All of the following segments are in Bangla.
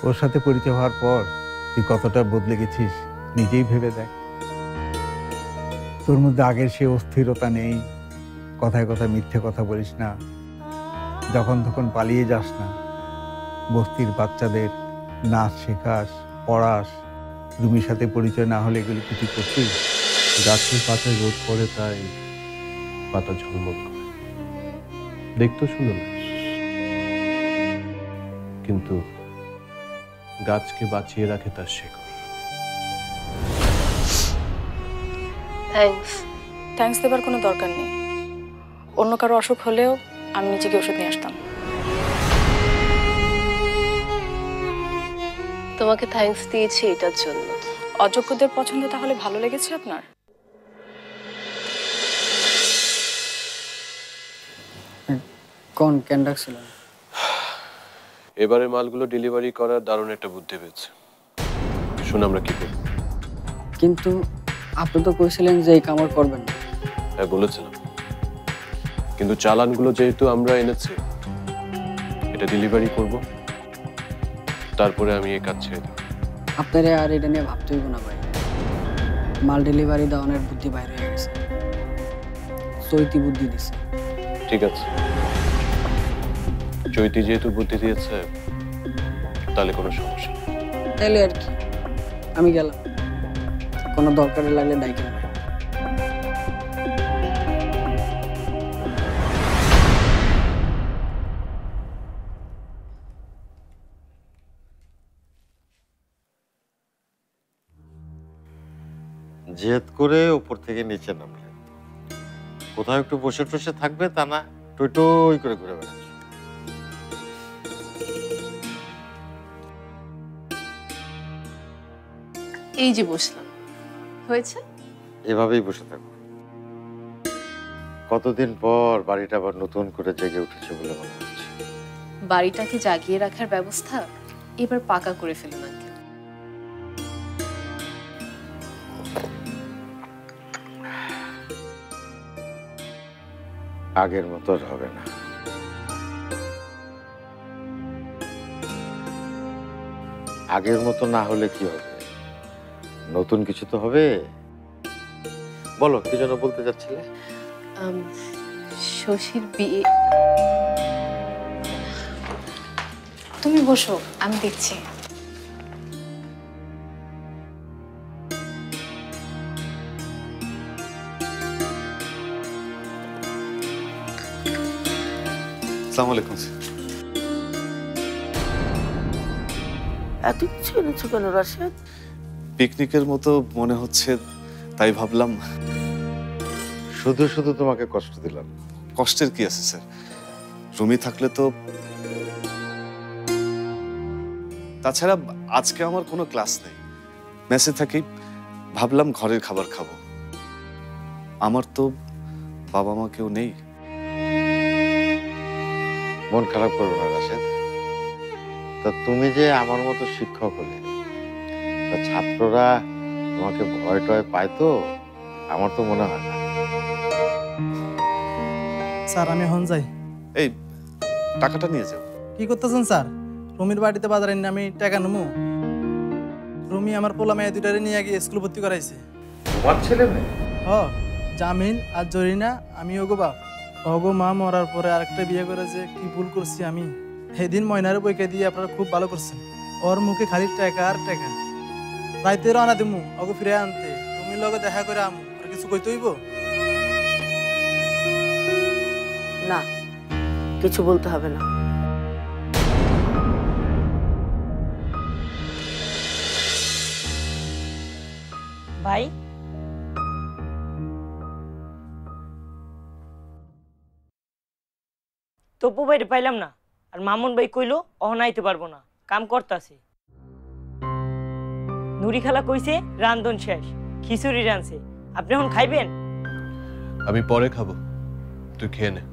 ওর সাথে পরিচয় হওয়ার পর তুই কতটা বদলে গেছিস নিজেই ভেবে দেখ। তোর মধ্যে আগের সে অস্থিরতা নেই, কথায় কথায় মিথ্যে কথা বলিস না, যখন তখন পালিয়ে যাস না, বস্তির বাচ্চাদের নাচ শেখাস, পড়াস। রুমির সাথে পরিচয় না হলে এগুলি কিছু করছিস? গাছের পাতায় রোদ পড়ে তাই পাতা ঝলমল করে, দেখতেও সুন্দর লাগে। কিন্তু গাছকে বাঁচিয়ে রাখে তার শেকড়। থ্যাঙ্কস দেবার কোনো দরকার নেই। অন্য কারো অসুখ হলেও আমি নিজেকে ওষুধ নিয়ে আসতাম। তোমাকে থ্যাঙ্কস দিয়েছি এটার জন্য। অযোগ্যদের পছন্দ তাহলে ভালো লেগেছে আপনার? কোন কেন ডাকছিলেন? এবারে মালগুলো ডেলিভারি করার দারুণ একটা বুদ্ধি পেয়েছে। শুন আমরা কি করব। কিন্তু আপনি তো কইছিলেন যে এই কামড় করবেন না। হ্যাঁ বলেছিলাম, কিন্তু চালানগুলো যেহেতু আমরা এনেছি, এটা ডেলিভারি করব, তারপরে আমি এই কাজ ছেড়ে দেব। আপনারা আর এটা নিয়ে ভাবতে হইব না ভাই। মাল ডেলিভারি দেওয়ানোর বুদ্ধি বাইরে হয়ে গেছে, চৈতি বুদ্ধি দিছে। ঠিক আছে, চৈতি যেহেতু বুদ্ধি দিয়েছে তাহলে কোনো সমস্যা নেই। তাইলে আর কি, আমি গেলাম। কোনো দরকারে লাগলে ডাইকেন ভাই। জেদ করে উপর থেকে নিচে নামলে, কোথাও একটু বসে টসে থাকবে তা না, টই টই করে ঘুরে বেড়াচ্ছে। এই যে বসলাম, হয়েছে? এভাবেই বসে থাকো। কতদিন পর বাড়িটা আবার নতুন করে জেগে উঠেছে বলে মনে হচ্ছে। বাড়িটাকে জাগিয়ে রাখার ব্যবস্থা এবার পাকা করে ফেলুন আঙ্কেল। আগের মতো আর হবে না। আগের মতো না হলে কি হবে, নতুন কিছু তো হবে। বলো কি যেন বলতে যাচ্ছিলে? শশীর বিয়ে। তুমি বসো, আমি দেখছি। আসসালামু আলাইকুম। এত কিছু এনেছো কেন রাশেদ? পিকনিকের মতো মনে হচ্ছে তাই ভাবলাম। শুধু শুধু তোমাকে কষ্ট দিলাম। কষ্টের কি আছে স্যার, রুমি থাকলে তো। তাছাড়া আজকে আমার কোনো ক্লাস নেই, মেসে থাকি, ভাবলাম ঘরের খাবার খাবো। আমার তো বাবা মা কেউ নেই। মন খারাপ করবে না রাশেদ। তা তুমি যে আমার মতো শিক্ষক হলে, তা ছাত্ররা তোমাকে ভয় টয় পায় তো? আমার তো মনে হয় না। স্যার আমি এখন যাই। এই টাকাটা নিয়ে যাও। কি করতেছেন স্যার? রুমির বাড়িতে বাজারে নিয়ে আমি টাকা নেবো? রুমি আমার পোলা মেয়ে দুটারে নিয়ে গিয়ে স্কুল ভর্তি করাইছে। তোমার ছেলে মেয়ে? হ, জামিন আর জরিনা। আমি ওগো বাপ। ওগো মা মরার পরে আরেকটা বিয়ে করেছে। কি ভুল করছি আমি। সেদিন ময়নারে বইকে দিয়ে আপনারা খুব ভালো করছেন। ওর মুখে খালি টাকা আর টাকা। রাইতে রওনা দিমু ওগো ফিরে আনতে। রুমির লগে দেখা করে আমু। আর কিছু কইতে হইব না, কিছু বলতে হবে না। ভাই তপু ভাইরে পাইলাম না, আর মামুন ভাই কইলো অহনাইতে পারবো না, কাম করতাছে। নুরি খালা কইছে রান্ধন শেষ, খিচুড়ি রাঁধছে। আপনি এখন খাইবেন? আমি পরে খাবো, তুই খেয়ে নে।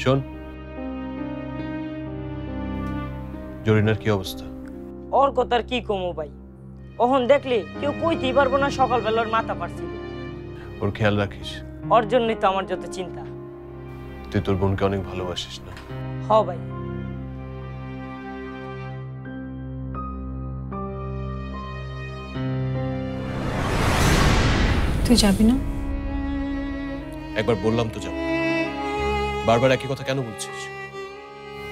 শোন, জরিনার কি অবস্থা? ওর কথার কি কমো ভাই, ওহন দেখলে কেউ কইতেই পারবো না সকালবেলার মাথা পারছিল। ওর খেয়াল রাখিস। ওর জন্যই তো আমার যত চিন্তা। তুই তোর বোনকে অনেক ভালোবাসিস না? হ ভাই। তুই যাবি না? একবার বললাম তো যাব। বারবার একই কথা কেন বলছিস?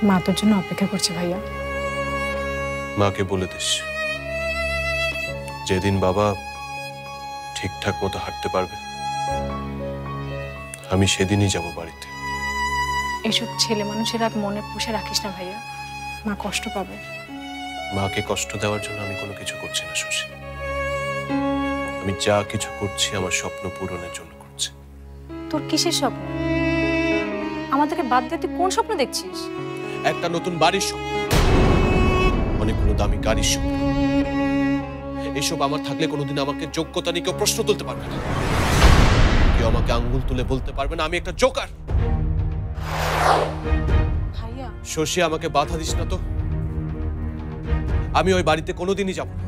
মা তোর জন্য অপেক্ষা করছে ভাইয়া। মাকে বলে দিস যেদিন বাবা ঠিকঠাক মতো হাঁটতে পারবে আমি সেদিনই যাব বাড়িতে। এসব ছেলে মানুষের রাগ মনে পুষে রাখিস না ভাইয়া, মা কষ্ট পাবে। মাকে কষ্ট দেওয়ার জন্য আমি কোনো কিছু করছি না শশী। আমি যা কিছু করছি আমার স্বপ্ন পূরণের জন্য করছি। তোর কিসের স্বপ্ন? আমাদেরকে বাদ দিয়ে তুই কোন স্বপ্ন দেখছিস? একটা নতুন বাড়ির স্বপ্ন, অনেকগুলো দামি গাড়ির স্বপ্ন। এসব আমার থাকলে কোনোদিন আমাকে যোগ্যতা নিয়ে কেউ প্রশ্ন তুলতে পারবে না। কেউ আমাকে আঙ্গুল তুলে বলতে পারবে না আমি একটা জোকার। ভাইয়া শশী আমাকে বাধা দিস না তো। আমি ওই বাড়িতে কোনোদিনই যাব না,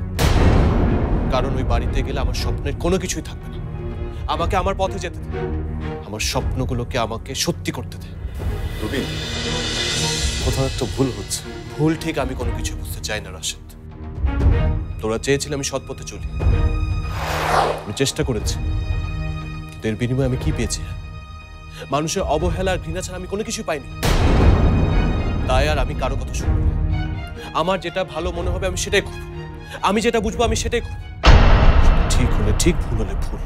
কারণ ওই বাড়িতে গেলে আমার স্বপ্নের কোনো কিছুই থাকবে না। আমাকে আমার পথে যেতে দে, আমার স্বপ্নগুলোকে আমাকে সত্যি করতে দে। রবিন, কোথাও একটা ভুল হচ্ছে। ভুল ঠিক আমি কোনো কিছু বুঝতে চাই না রাশেদ। তোরা চেয়েছিলে আমি সৎ পথে চলি, আমি চেষ্টা করেছি, কিন্তু এর বিনিময়ে আমি কি পেয়েছি? মানুষের অবহেলা আর ঘৃণা ছাড়া আমি কোনো কিছু পাইনি। তাই আর আমি কারো কথা শুনবো না। আমার যেটা ভালো মনে হবে আমি সেটাই করব, আমি যেটা বুঝবো আমি সেটাই করব। ঠিক হলে ঠিক, ভুল হলে ভুল।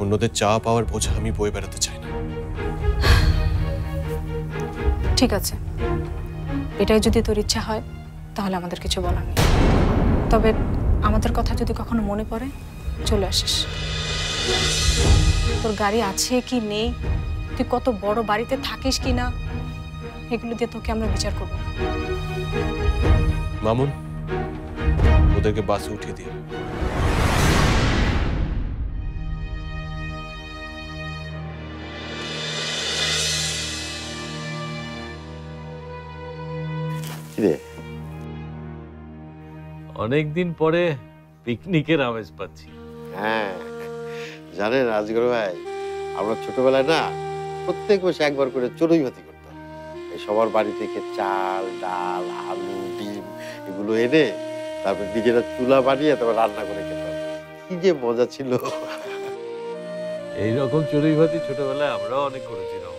অন্যদের চা পাওয়ার বোঝা আমি বয়ে বেড়াতে চাই না। ঠিক আছে, এটাই যদি তোর ইচ্ছা হয় তাহলে আমাদের কিছু বলার নেই। তবে আমাদের কথা যদি কখনো মনে পড়ে চলে আসিস। তোর গাড়ি আছে কি নেই, তুই কত বড় বাড়িতে থাকিস কি না, এগুলো দিয়ে তোকে আমরা বিচার করব। মামুন, ওদেরকে বাসে উঠিয়ে দিয়ে। কিরে, অনেকদিন পরে পিকনিকের আমেজ পাচ্ছি। হ্যাঁ জানেন রাজগুরু ভাই, আমরা ছোটবেলায় না প্রত্যেক বছর একবার করে চড়ুই ভাতি করতাম। এই সবার বাড়ি থেকে চাল, ডাল, আলু, ডিম এগুলো এনে তারপর নিজেরা চুলা বানিয়ে তারপর রান্না করে খেতাম। কি যে মজা ছিল। এইরকম চড়ুই ভাতি ছোটবেলায় আমরাও অনেক করেছিলাম।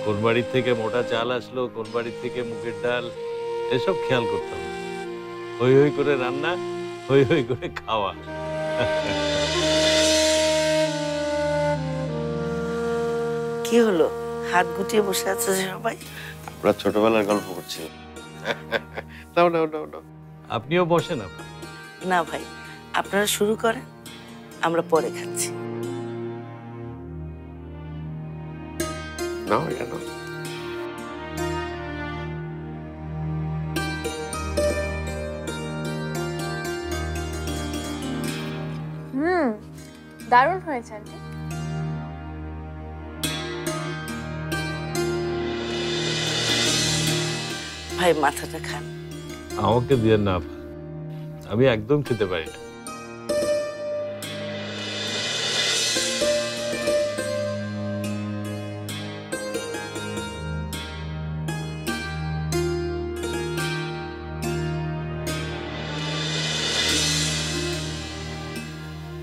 কোন বাড়ির থেকে মোটা চাল আসলো, কোন বাড়ির থেকে মুগের ডাল, এসব খেয়াল করতাম। হই হই করে রান্না, হই হই করে খাওয়া। কি হলো, হাত গুটিয়ে বসে আছে যে সবাই? আমরা ছোটবেলার গল্প করছি। নাও নাও নাও নাও। আপনিও বসেন। না ভাই, আপনারা শুরু করেন, আমরা পরে খাচ্ছি। নাও এটা নাও। দারুণ হয়েছে আন্টি। ভাই মাথাটা খান। আমাকে দিয়ে না, আমি একদম খেতে পারি না।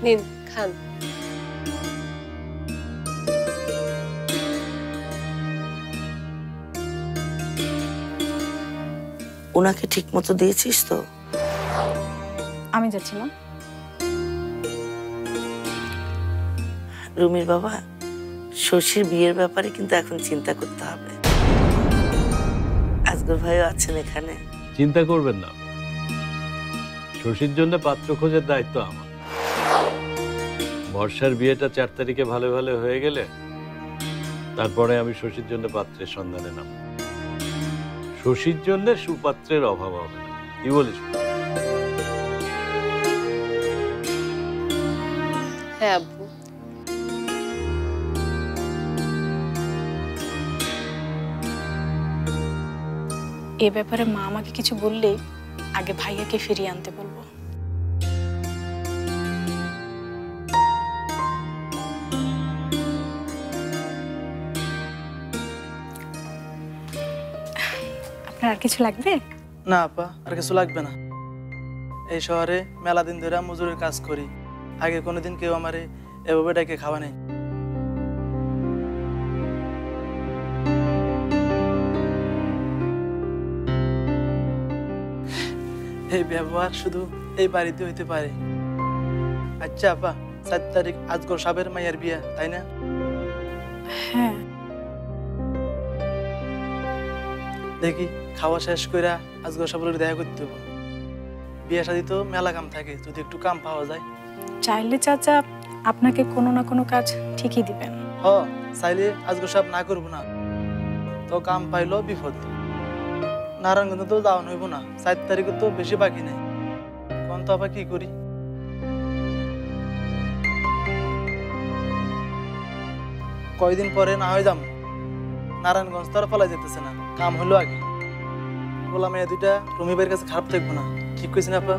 নিন খান। ওনাকে ঠিক মতো দিয়েছিস তো? আমি যাচ্ছি না। রুমির বাবা, শশীর বিয়ের ব্যাপারে কিন্তু এখন চিন্তা করতে হবে। আজগর ভাইও আছেন এখানে। চিন্তা করবেন না, শশীর জন্য পাত্র খোঁজার দায়িত্ব আমার। বর্ষার বিয়েটা 4 তারিখে ভালো ভালো হয়ে গেলে তারপরে আমি শশীর জন্য পাত্রের সন্ধানে নাম। শশীর জন্য সুপাত্রের অভাব হবে না, কি বলিস? হ্যাঁ আব্বু। এ ব্যাপারে মা আমাকে কিছু বললেই আগে ভাইয়াকে ফিরিয়ে আনতে বলবো। আপনার আর কিছু লাগবে? না আপা, আর কিছু লাগবে না। এই শহরে মেলা দিন ধরে মজুরের কাজ করি, আগে কোনোদিন কেউ আমারে এভাবে ডাকে খাওয়া নেই। এই ব্যবহার শুধু এই বাড়িতে হইতে পারে। আচ্ছা আপা, 7 তারিখ আজগর সাহেবের মায়ের বিয়া, তাই না? হ্যাঁ। দেখি খাওয়া শেষ কইরা আজগর সাহেবের দেখা করতে হবে। বিয়ে শাদী তো মেলা কাম থাকে, যদি একটু কাম পাওয়া যায়। চাইলে চাচা আপনাকে কোনো না কোনো কাজ ঠিকই দিবেন। হ, চাইলে আজগর সাহেব না করবো না, তো কাম পাইলো বিপদ। নারায়ণগঞ্জ তো যাওয়া হইব না, 7 তারিখে তো বেশি বাকি নেই। কোন তো আপা কি করি? কয়দিন পরে না হয়ে যাম। নারায়ণগঞ্জ তো আর পালা যেতেছে না, কাম হলো আগে। বললাম মেয়ে দুইটা রুমি ভাইয়ের কাছে খারাপ থাকবো না, ঠিক কইছেন আপা?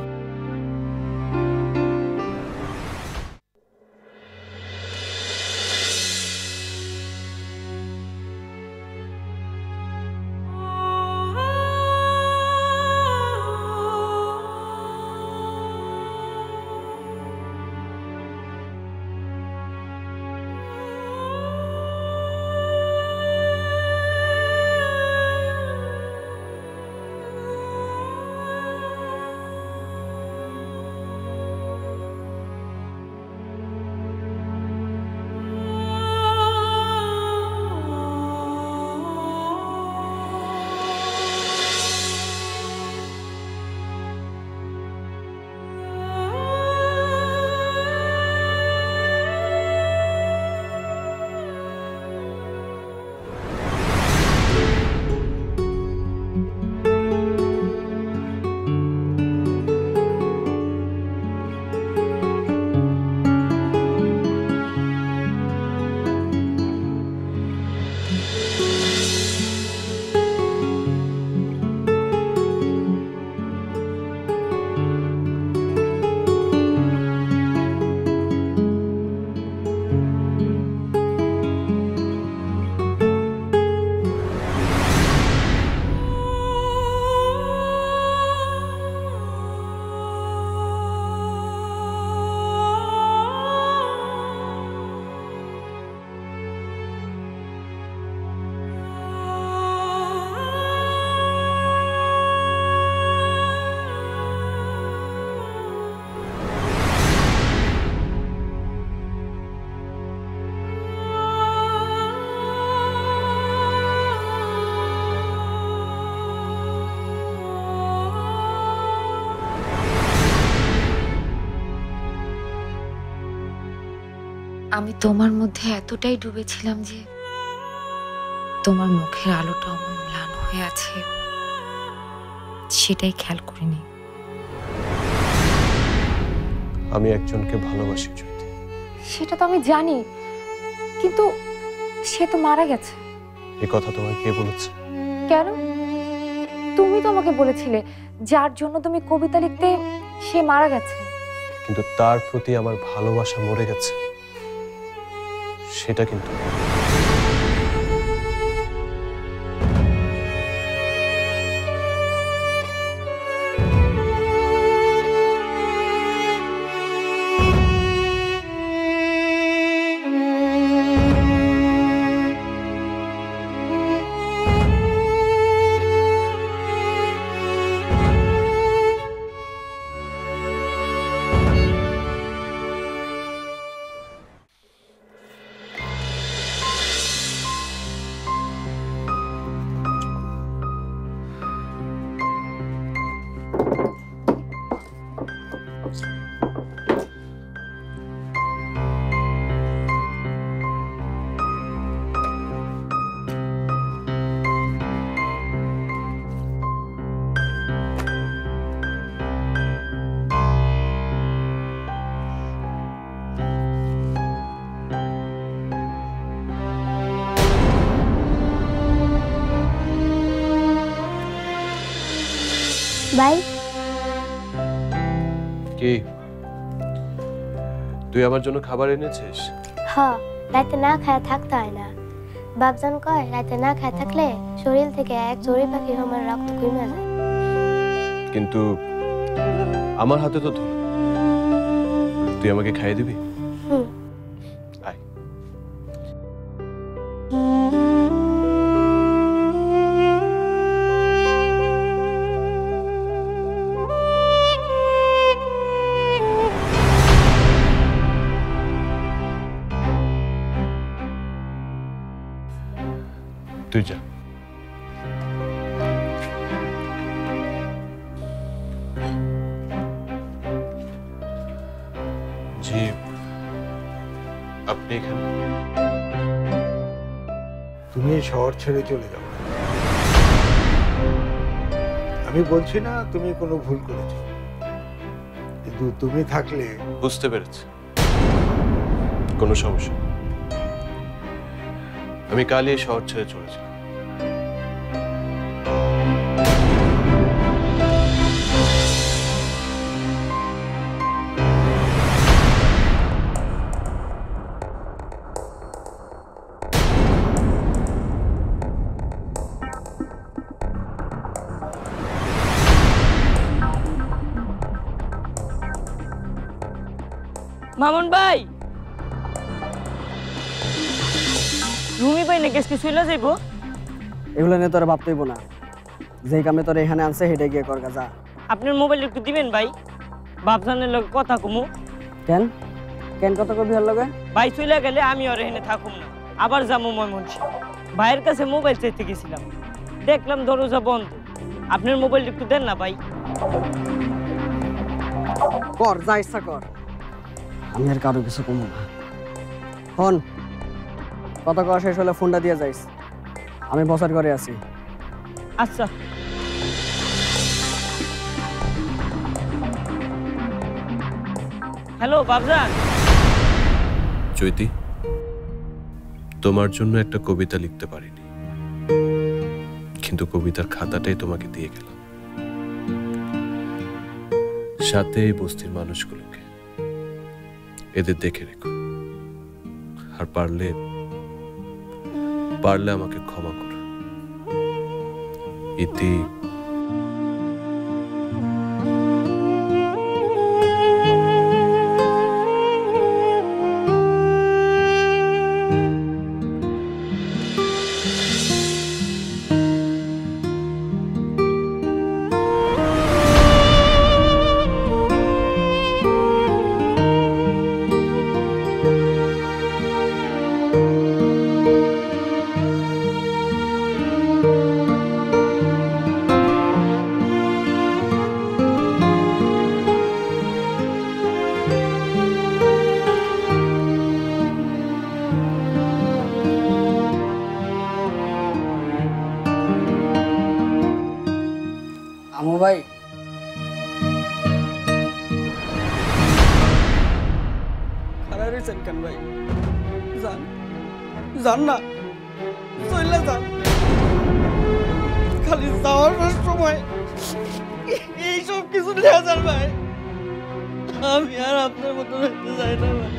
আমি তোমার মধ্যে এতটাই ডুবেছিলাম যে তোমার মুখের আলোটা অমন ম্লান হয়ে আছে সেটাই খেয়াল করিনি। আমি একজনকে ভালোবাসি জ্যোতি। সেটা তো আমি জানি, কিন্তু সে তো মারা গেছে। এই কথা তোমায় কে বলেছে? কেন? তুমি তো আমাকে বলেছিলে যার জন্য তুমি কবিতা লিখতে সে মারা গেছে। কিন্তু তার প্রতি আমার ভালোবাসা মরে গেছে, সেটা কিন্তু ভাই কি তুই আমার জন্য খাবার এনেছিস? হ্যাঁ, রাতে না খায় থাকতে হয় না। বাপজান কয় রাতে না খায় থাকলে শরীর থেকে এক চড়ুই পাখি আমার রক্ত কমে যায়। কিন্তু আমার হাতে তো ধুলো, তুই আমাকে খাইয়ে দিবি? হুম। আয়। তুই যা। জি, আপনি এখানে? তুমি এই শহর ছেড়ে চলে যাও। আমি বলছি না তুমি কোনো ভুল করেছো, কিন্তু তুমি থাকলে। বুঝতে পেরেছি, কোনো সমস্যা নেই। আমি কালই এই শহর ছেড়ে চলে যাব। মামুন ভাই, রুমি ভাই নাকি আজকে চলে যাইব? এগুলো নিয়ে তোরা ভাবতেইব না, যেই কামে তোরা এখানে আনছে সেটাই গিয়ে কর যা। আপনার মোবাইল একটু দিবেন ভাই, বাপজানের লগে কথা কমু। কেন কেন কথা কবি হল লগে? ভাই চলে গেলে আমি আর এখানে থাকুম না, আবার যাবো ময়মনসিংহ। ভাইয়ের কাছে মোবাইল চাইতে গেছিলাম, দেখলাম দরজা বন্ধ। আপনার মোবাইল একটু দেন না ভাই। কর যা ইচ্ছা কর, আমি আর কারো কিছু কমু না। ফোন কথা কওয়া শেষ হলে ফোনটা দিয়ে যাইস, আমি বসার ঘরে আছি। আচ্ছা। হ্যালো বাবজান। চৈতি, তোমার জন্য একটা কবিতা লিখতে পারিনি, কিন্তু কবিতার খাতাটাই তোমাকে দিয়ে গেলাম, সাথে এই বস্তির মানুষগুলোকে। এদের দেখে রেখো, আর পারলে পারলে আমাকে ক্ষমা করো। ইতি। আমু ভাই, খারাপ রয়েছেন কেন ভাই? যান যান না, চলে যান। খালি যাওয়ার সময় এইসব কিছু নিয়ে যান ভাই। আমি আর আপনার মতো হইতে চাই না ভাই।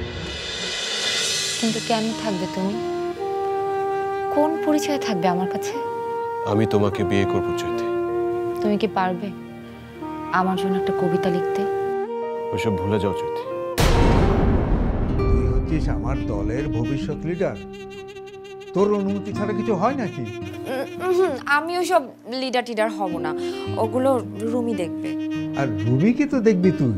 কিন্তু কেন থাকবে তুমি? কোন পরিচয় থাকবে আমার কাছে? আমি তোমাকে বিয়ে করব চৈতি। তুমি কি পারবে আমার জন্য একটা কবিতা লিখতে? ওইসব ভুলে যাও চৈতি। তুই হচ্ছিস আমার দলের ভবিষ্যৎ লিডার, তোর অনুমতি ছাড়া কিছু হয় নাকি? আমি ওসব লিডার টিডার হব না, ওগুলো রুমি দেখবে। আর রুমিকে তো দেখবি তুই।